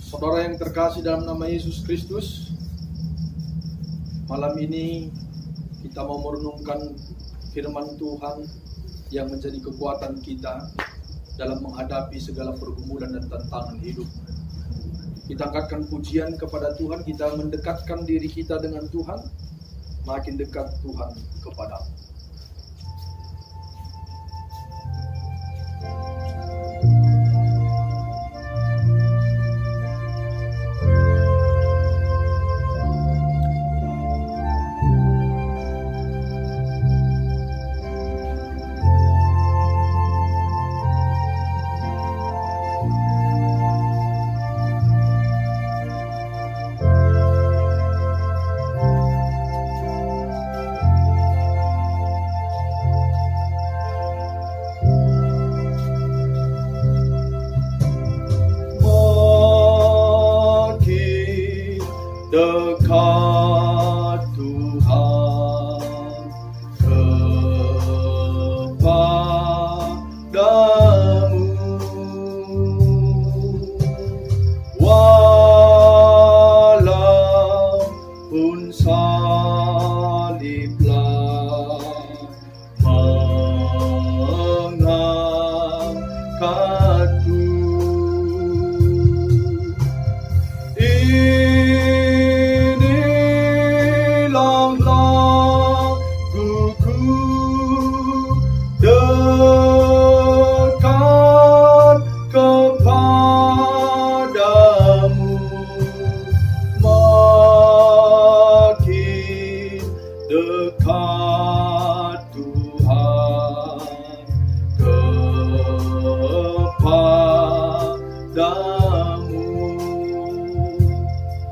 Saudara yang terkasih dalam nama Yesus Kristus, malam ini kita mau merenungkan firman Tuhan yang menjadi kekuatan kita dalam menghadapi segala pergumulan dan tantangan hidup. Kita angkatkan pujian kepada Tuhan, kita mendekatkan diri kita dengan Tuhan, makin dekat Tuhan kepadamu. Dekat Tuhan kepadamu, walaupun saliblah mengangkatku. Dekat kepadamu,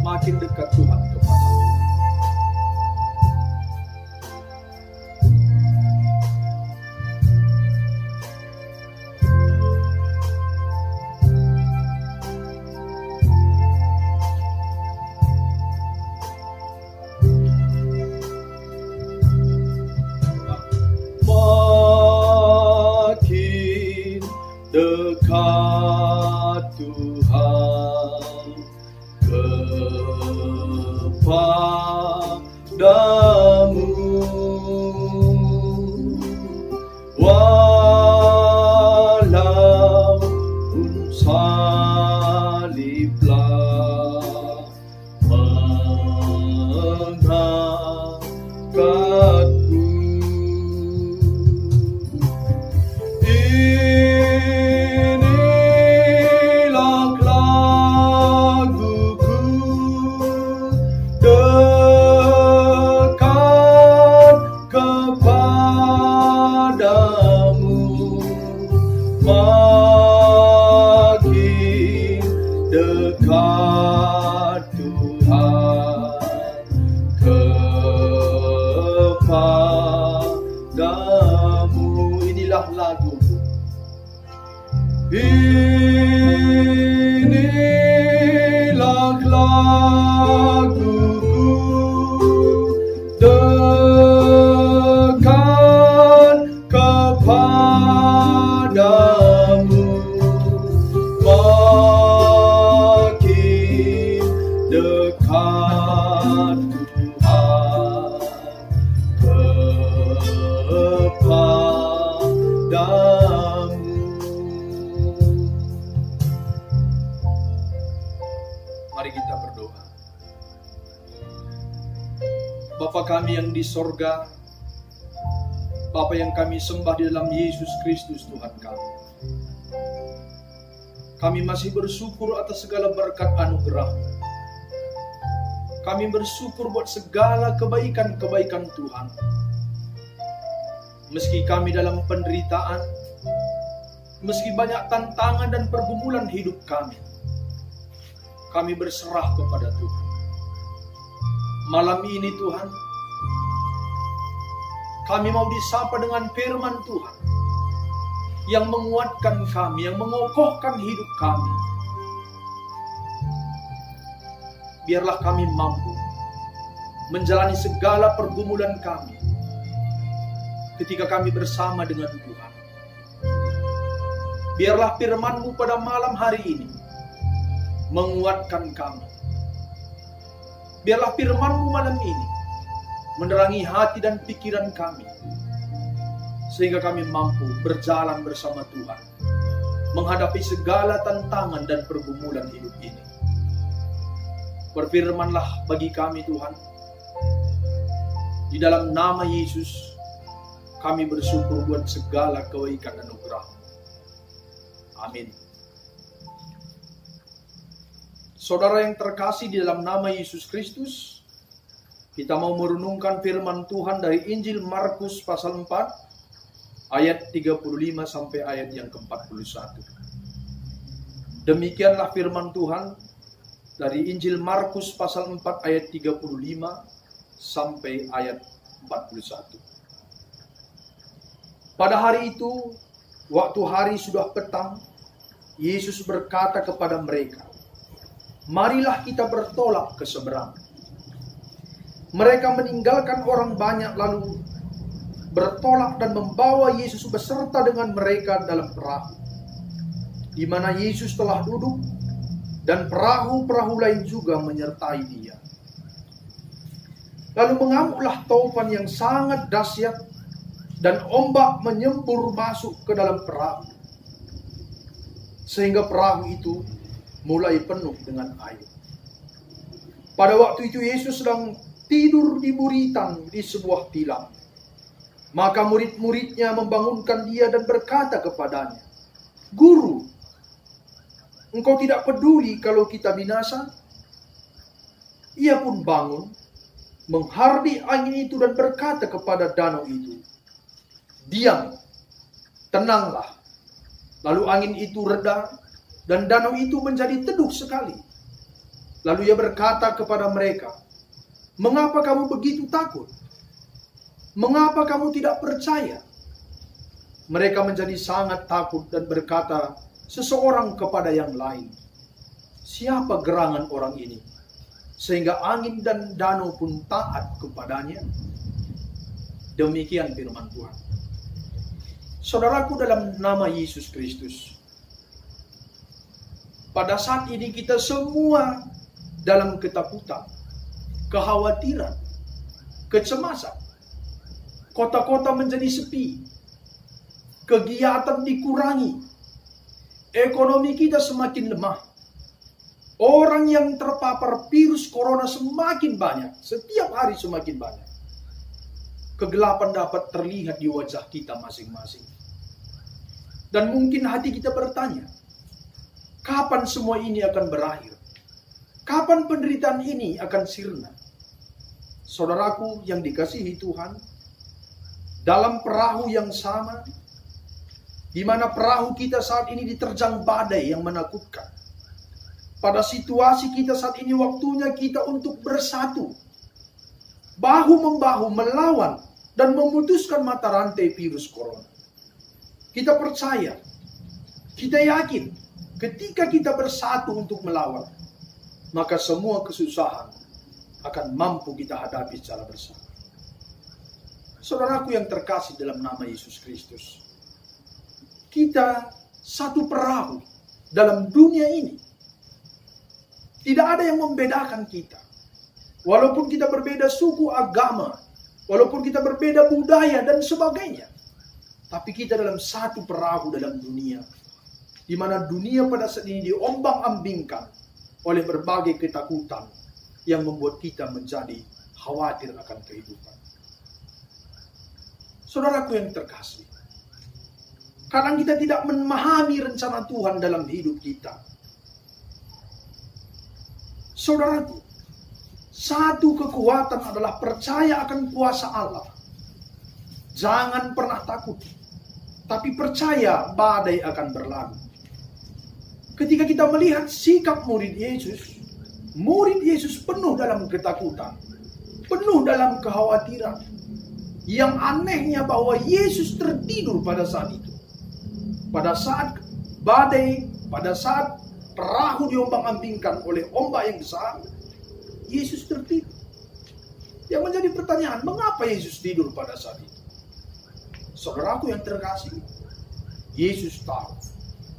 makin dekat Tuhan kepadamu, makin dekat Tuhan kepadamu. Dekat Tuhan kepadamu, walaupun saliblah mengangkatku. Makin dekat Tuhan kepadamu. Inilah lagu, inilah laguku, dekat kepadamu, makin dekat Tuhan kepadamu. Mari kita berdoa. Bapa kami yang di sorga, Bapa yang kami sembah di dalam Yesus Kristus Tuhan kami. Kami masih bersyukur atas segala berkat anugerah-Mu. Kami bersyukur buat segala kebaikan-kebaikan Tuhan. Meski kami dalam penderitaan, meski banyak tantangan dan pergumulan hidup kami berserah kepada Tuhan. Malam ini Tuhan, kami mau disapa dengan firman Tuhan yang menguatkan kami, yang mengokohkan hidup kami. Biarlah kami mampu menjalani segala pergumulan kami ketika kami bersama dengan Tuhan. Biarlah firman-Mu pada malam hari ini menguatkan kami. Biarlah firman-Mu malam ini menerangi hati dan pikiran kami, sehingga kami mampu berjalan bersama Tuhan, menghadapi segala tantangan dan pergumulan hidup ini. Berfirmanlah bagi kami Tuhan. Di dalam nama Yesus, kami bersyukur buat segala kebaikan dan anugerah. Amin. Saudara yang terkasih di dalam nama Yesus Kristus, kita mau merenungkan firman Tuhan dari Injil Markus pasal 4, ayat 35 sampai ayat yang ke-41. Demikianlah firman Tuhan dari Injil Markus pasal 4 ayat 35 sampai ayat 41. Pada hari itu, waktu hari sudah petang, Yesus berkata kepada mereka, "Marilah kita bertolak ke seberang." Mereka meninggalkan orang banyak lalu bertolak dan membawa Yesus beserta dengan mereka dalam perahu, di mana Yesus telah duduk, dan perahu-perahu lain juga menyertai Dia. Lalu mengamuklah taufan yang sangat dahsyat, dan ombak menyembur masuk ke dalam perahu, sehingga perahu itu mulai penuh dengan air. Pada waktu itu Yesus sedang tidur di buritan di sebuah tilam. Maka murid-muridnya membangunkan Dia dan berkata kepadanya, "Guru, Engkau tidak peduli kalau kita binasa?" Ia pun bangun, menghardik angin itu dan berkata kepada danau itu, "Diam, tenanglah." Lalu angin itu reda dan danau itu menjadi teduh sekali. Lalu Ia berkata kepada mereka, "Mengapa kamu begitu takut? Mengapa kamu tidak percaya?" Mereka menjadi sangat takut dan berkata seseorang kepada yang lain, "Siapa gerangan orang ini, sehingga angin dan danau pun taat kepadanya?" Demikian firman Tuhan. Saudaraku dalam nama Yesus Kristus, pada saat ini kita semua dalam ketakutan, kekhawatiran, kecemasan. Kota-kota menjadi sepi, kegiatan dikurangi, ekonomi kita semakin lemah, orang yang terpapar virus corona semakin banyak, setiap hari semakin banyak. Kegelapan dapat terlihat di wajah kita masing-masing. Dan mungkin hati kita bertanya, kapan semua ini akan berakhir? Kapan penderitaan ini akan sirna? Saudaraku yang dikasihi Tuhan, dalam perahu yang sama, di mana perahu kita saat ini diterjang badai yang menakutkan. Pada situasi kita saat ini waktunya kita untuk bersatu, bahu-membahu melawan dan memutuskan mata rantai virus corona. Kita percaya, kita yakin, ketika kita bersatu untuk melawan, maka semua kesusahan akan mampu kita hadapi secara bersama. Saudaraku yang terkasih dalam nama Yesus Kristus, kita satu perahu dalam dunia ini. Tidak ada yang membedakan kita. Walaupun kita berbeda suku, agama, walaupun kita berbeda budaya dan sebagainya, tapi kita dalam satu perahu dalam dunia, di mana dunia pada saat ini diombang-ambingkan oleh berbagai ketakutan yang membuat kita menjadi khawatir akan kehidupan. Saudaraku yang terkasih, kadang kita tidak memahami rencana Tuhan dalam hidup kita. Saudaraku, satu kekuatan adalah percaya akan kuasa Allah. Jangan pernah takut, tapi percaya badai akan berlalu. Ketika kita melihat sikap murid Yesus penuh dalam ketakutan, penuh dalam kekhawatiran. Yang anehnya bahwa Yesus tertidur pada saat itu. Pada saat badai, pada saat perahu diombang-ambingkan oleh ombak yang besar, Yesus tertidur. Yang menjadi pertanyaan, mengapa Yesus tidur pada saat itu? Saudaraku yang terkasih, Yesus tahu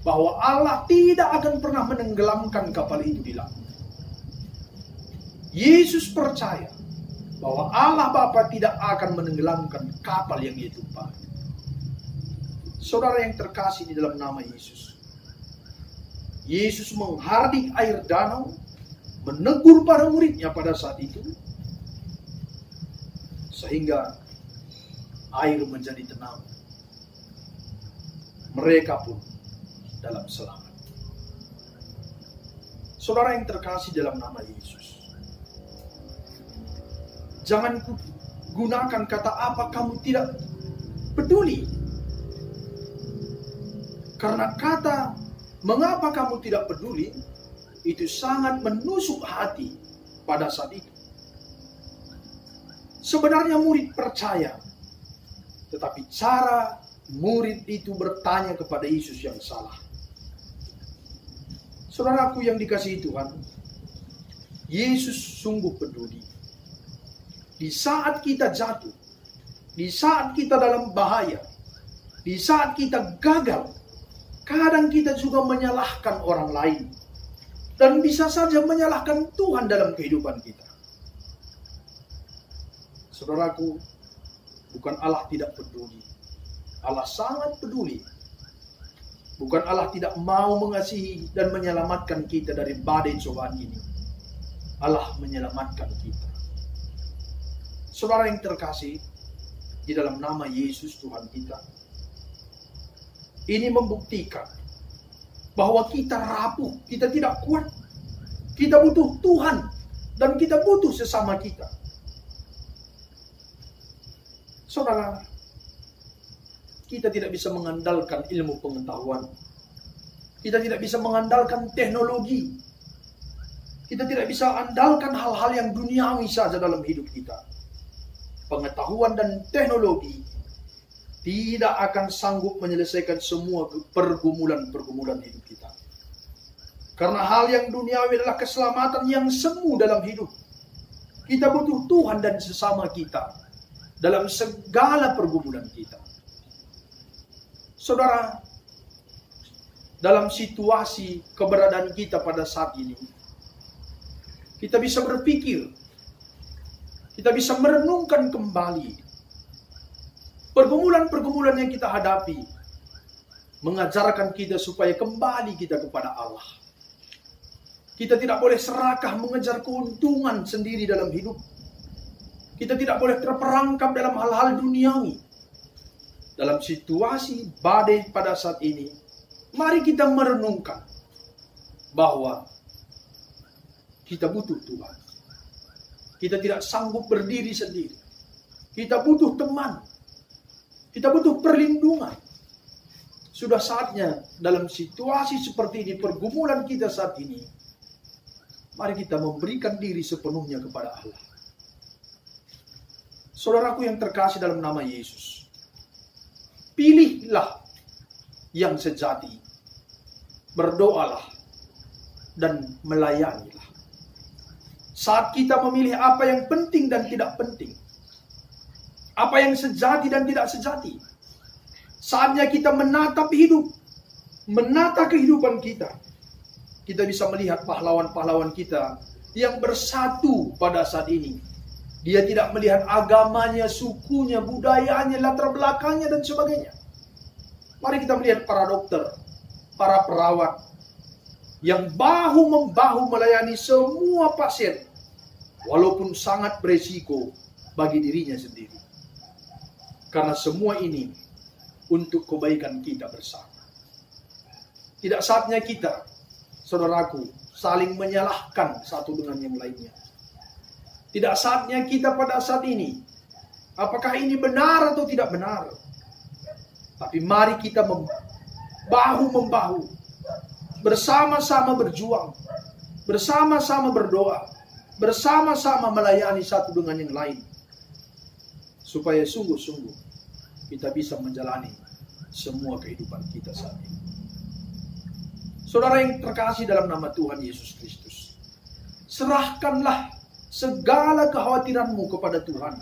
bahwa Allah tidak akan pernah menenggelamkan kapal itu di laut. Yesus percaya bahwa Allah Bapa tidak akan menenggelamkan kapal yang Dia tumpangi. Saudara yang terkasih di dalam nama Yesus, Yesus menghardik air danau, menegur para muridnya pada saat itu, sehingga air menjadi tenang. Mereka pun dalam selamat. Saudara yang terkasih dalam nama Yesus, jangan gunakan kata apa kamu tidak peduli. Karena kata mengapa kamu tidak peduli itu sangat menusuk hati pada saat itu. Sebenarnya murid percaya, tetapi cara murid itu bertanya kepada Yesus yang salah. Saudaraku yang dikasihi Tuhan, Yesus sungguh peduli. Di saat kita jatuh, di saat kita dalam bahaya, di saat kita gagal, kadang kita juga menyalahkan orang lain. Dan bisa saja menyalahkan Tuhan dalam kehidupan kita. Saudaraku, bukan Allah tidak peduli. Allah sangat peduli. Bukan Allah tidak mau mengasihi dan menyelamatkan kita dari badai cobaan ini. Allah menyelamatkan kita. Saudara yang terkasih, di dalam nama Yesus Tuhan kita, ini membuktikan bahwa kita rapuh, kita tidak kuat. Kita butuh Tuhan dan kita butuh sesama kita. Saudara, kita tidak bisa mengandalkan ilmu pengetahuan. Kita tidak bisa mengandalkan teknologi. Kita tidak bisa andalkan hal-hal yang duniawi saja dalam hidup kita. Pengetahuan dan teknologi tidak akan sanggup menyelesaikan semua pergumulan-pergumulan hidup kita. Karena hal yang duniawi adalah keselamatan yang semu dalam hidup. Kita butuh Tuhan dan sesama kita dalam segala pergumulan kita. Saudara, dalam situasi keberadaan kita pada saat ini, kita bisa berpikir, kita bisa merenungkan kembali pergumulan-pergumulan yang kita hadapi, mengajarkan kita supaya kembali kita kepada Allah. Kita tidak boleh serakah mengejar keuntungan sendiri dalam hidup. Kita tidak boleh terperangkap dalam hal-hal duniawi. Dalam situasi badai pada saat ini, mari kita merenungkan bahwa kita butuh Tuhan. Kita tidak sanggup berdiri sendiri. Kita butuh teman. Kita butuh perlindungan. Sudah saatnya dalam situasi seperti ini, pergumulan kita saat ini, mari kita memberikan diri sepenuhnya kepada Allah. Saudaraku yang terkasih dalam nama Yesus, pilihlah yang sejati, berdoalah, dan melayanilah. Saat kita memilih apa yang penting dan tidak penting, apa yang sejati dan tidak sejati, saatnya kita menatap hidup, menata kehidupan kita. Kita bisa melihat pahlawan-pahlawan kita yang bersatu pada saat ini. Dia tidak melihat agamanya, sukunya, budayanya, latar belakangnya, dan sebagainya. Mari kita melihat para dokter, para perawat, yang bahu-membahu melayani semua pasien, walaupun sangat beresiko bagi dirinya sendiri. Karena semua ini untuk kebaikan kita bersama. Tidak saatnya kita, saudaraku, saling menyalahkan satu dengan yang lainnya. Tidak saatnya kita pada saat ini, apakah ini benar atau tidak benar. Tapi mari kita bahu-membahu, bersama-sama berjuang, bersama-sama berdoa, bersama-sama melayani satu dengan yang lain. Supaya sungguh-sungguh kita bisa menjalani semua kehidupan kita saat ini. Saudara yang terkasih dalam nama Tuhan Yesus Kristus, serahkanlah segala kekhawatiranmu kepada Tuhan.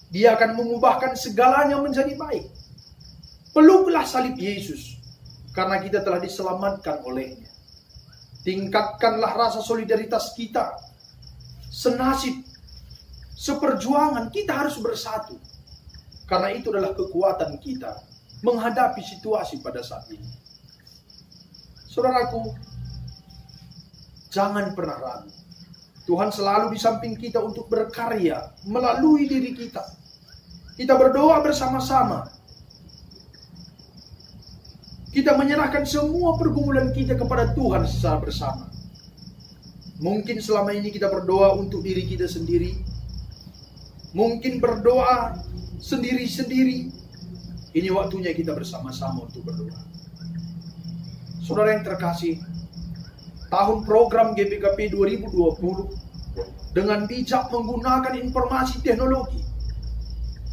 Dia akan mengubahkan segalanya menjadi baik. Peluklah salib Yesus. karena kita telah diselamatkan olehnya. Tingkatkanlah rasa solidaritas kita, senasib, seperjuangan. Kita harus bersatu, karena itu adalah kekuatan kita menghadapi situasi pada saat ini. Saudaraku, jangan pernah ragu. Tuhan selalu di samping kita untuk berkarya melalui diri kita. Kita berdoa bersama-sama. Kita menyerahkan semua pergumulan kita kepada Tuhan secara bersama. Mungkin selama ini kita berdoa untuk diri kita sendiri. Mungkin berdoa sendiri-sendiri. Ini waktunya kita bersama-sama untuk berdoa. Saudara yang terkasih, tahun program GPKP 2020 dengan bijak menggunakan informasi teknologi.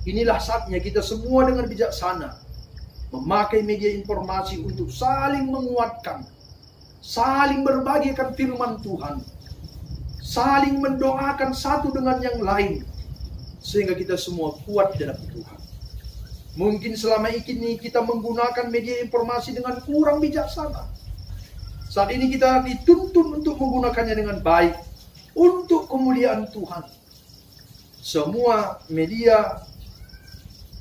Inilah saatnya kita semua dengan bijaksana memakai media informasi untuk saling menguatkan, saling berbagikan firman Tuhan, saling mendoakan satu dengan yang lain, sehingga kita semua kuat di dalam Tuhan. Mungkin selama ini kita menggunakan media informasi dengan kurang bijaksana. Saat ini kita dituntun untuk menggunakannya dengan baik, untuk kemuliaan Tuhan. Semua media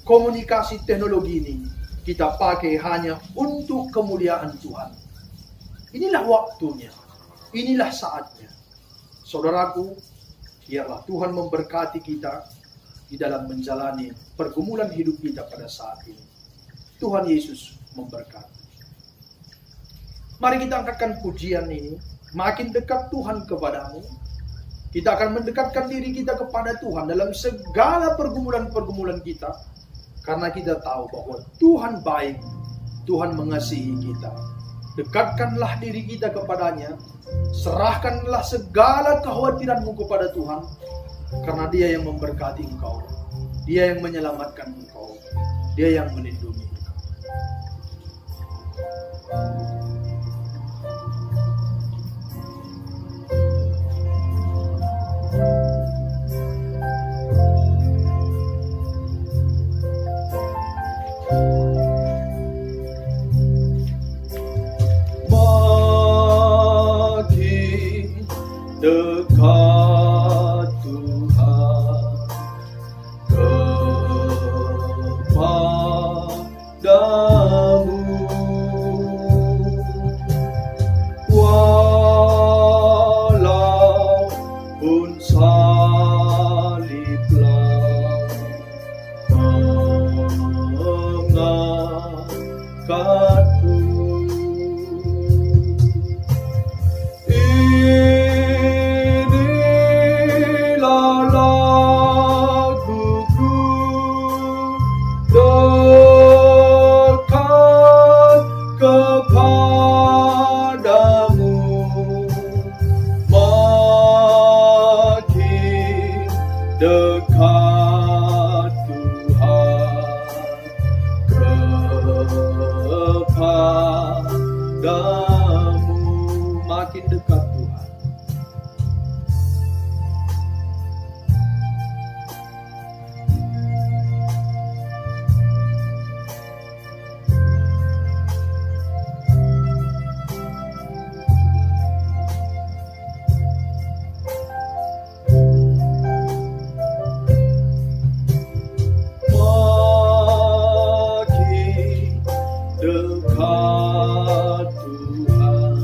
komunikasi teknologi ini kita pakai hanya untuk kemuliaan Tuhan. Inilah waktunya, inilah saatnya. Saudaraku, biarlah Tuhan memberkati kita di dalam menjalani pergumulan hidup kita pada saat ini. Tuhan Yesus memberkati. Mari kita angkatkan pujian ini. Makin dekat Tuhan kepadamu, kita akan mendekatkan diri kita kepada Tuhan dalam segala pergumulan-pergumulan kita. Karena kita tahu bahwa Tuhan baik, Tuhan mengasihi kita. Dekatkanlah diri kita kepadanya, serahkanlah segala kekhawatiranmu kepada Tuhan, karena Dia yang memberkati engkau, Dia yang menyelamatkan engkau, Dia yang melindungi engkau. Dekat Tuhan kepadamu, walaupun saliblah mengangkatku. Dekat Tuhan kepadamu, makin dekat Tuhan. Dekat Tuhan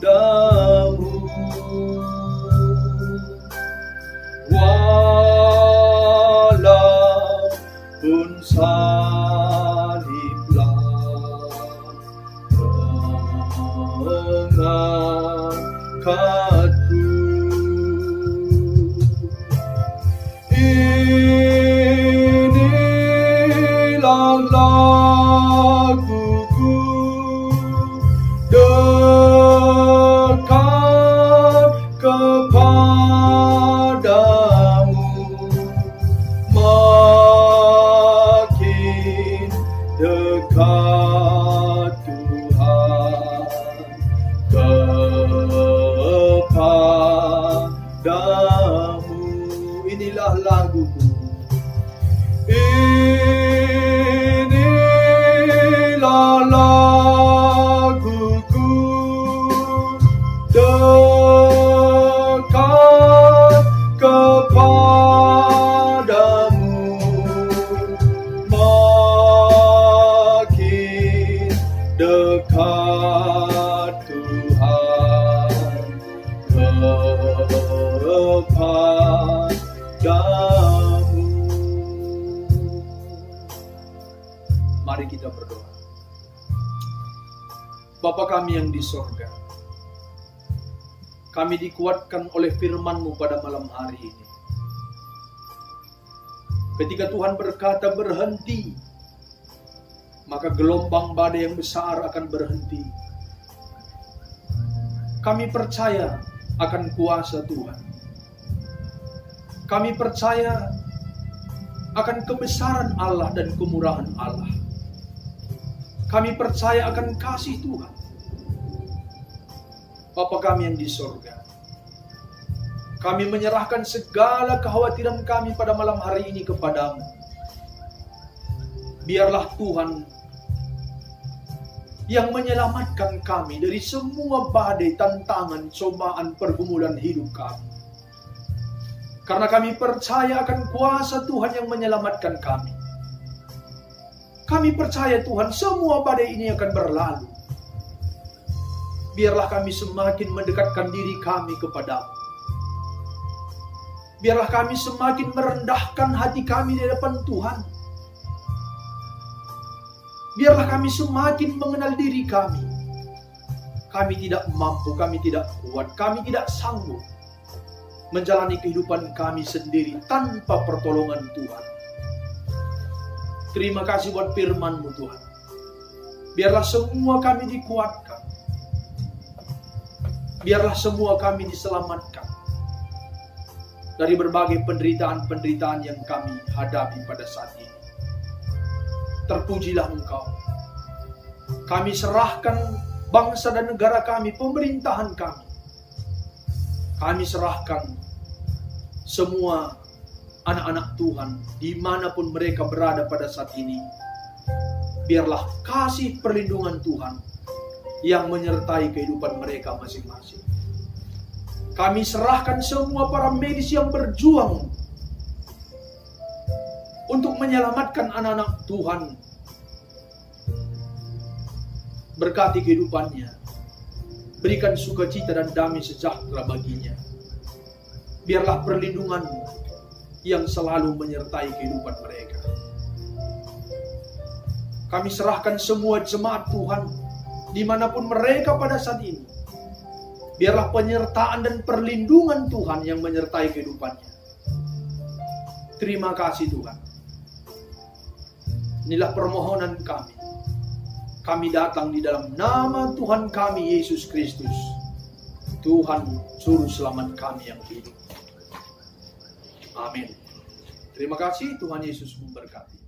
kepadamu, walaupun saliblah mengangkatku. Laguku dekat kepadamu, makin dekat Tuhan kepadamu. Bapa kami yang di sorga, kami dikuatkan oleh firman-Mu pada malam hari ini. Ketika Tuhan berkata berhenti, maka gelombang badai yang besar akan berhenti. Kami percaya akan kuasa Tuhan. Kami percaya akan kebesaran Allah dan kemurahan Allah. Kami percaya akan kasih Tuhan. Bapa kami yang di sorga, kami menyerahkan segala kekhawatiran kami pada malam hari ini kepadamu. Biarlah Tuhan yang menyelamatkan kami dari semua badai, tantangan, cobaan, pergumulan hidup kami. Karena kami percaya akan kuasa Tuhan yang menyelamatkan kami. Kami percaya Tuhan semua badai ini akan berlalu. Biarlah kami semakin mendekatkan diri kami kepadamu. Biarlah kami semakin merendahkan hati kami di depan Tuhan. Biarlah kami semakin mengenal diri kami. Kami tidak mampu, kami tidak kuat, kami tidak sanggup menjalani kehidupan kami sendiri tanpa pertolongan Tuhan. Terima kasih buat firman-Mu Tuhan. Biarlah semua kami dikuatkan. Biarlah semua kami diselamatkan dari berbagai penderitaan-penderitaan yang kami hadapi pada saat ini. Terpujilah Engkau. Kami serahkan bangsa dan negara kami, pemerintahan kami. Kami serahkan semua anak-anak Tuhan, dimanapun mereka berada pada saat ini. Biarlah kasih perlindungan Tuhan yang menyertai kehidupan mereka masing-masing. Kami serahkan semua para medis yang berjuang untuk menyelamatkan anak-anak Tuhan. Berkati kehidupannya. Berikan sukacita dan damai sejahtera baginya. Biarlah perlindungan-Mu yang selalu menyertai kehidupan mereka. Kami serahkan semua jemaat Tuhan dimanapun mereka pada saat ini. Biarlah penyertaan dan perlindungan Tuhan yang menyertai kehidupannya. Terima kasih Tuhan. Inilah permohonan kami. Kami datang di dalam nama Tuhan kami Yesus Kristus, Tuhan Juru Selamat kami yang hidup. Amin. Terima kasih, Tuhan Yesus memberkati.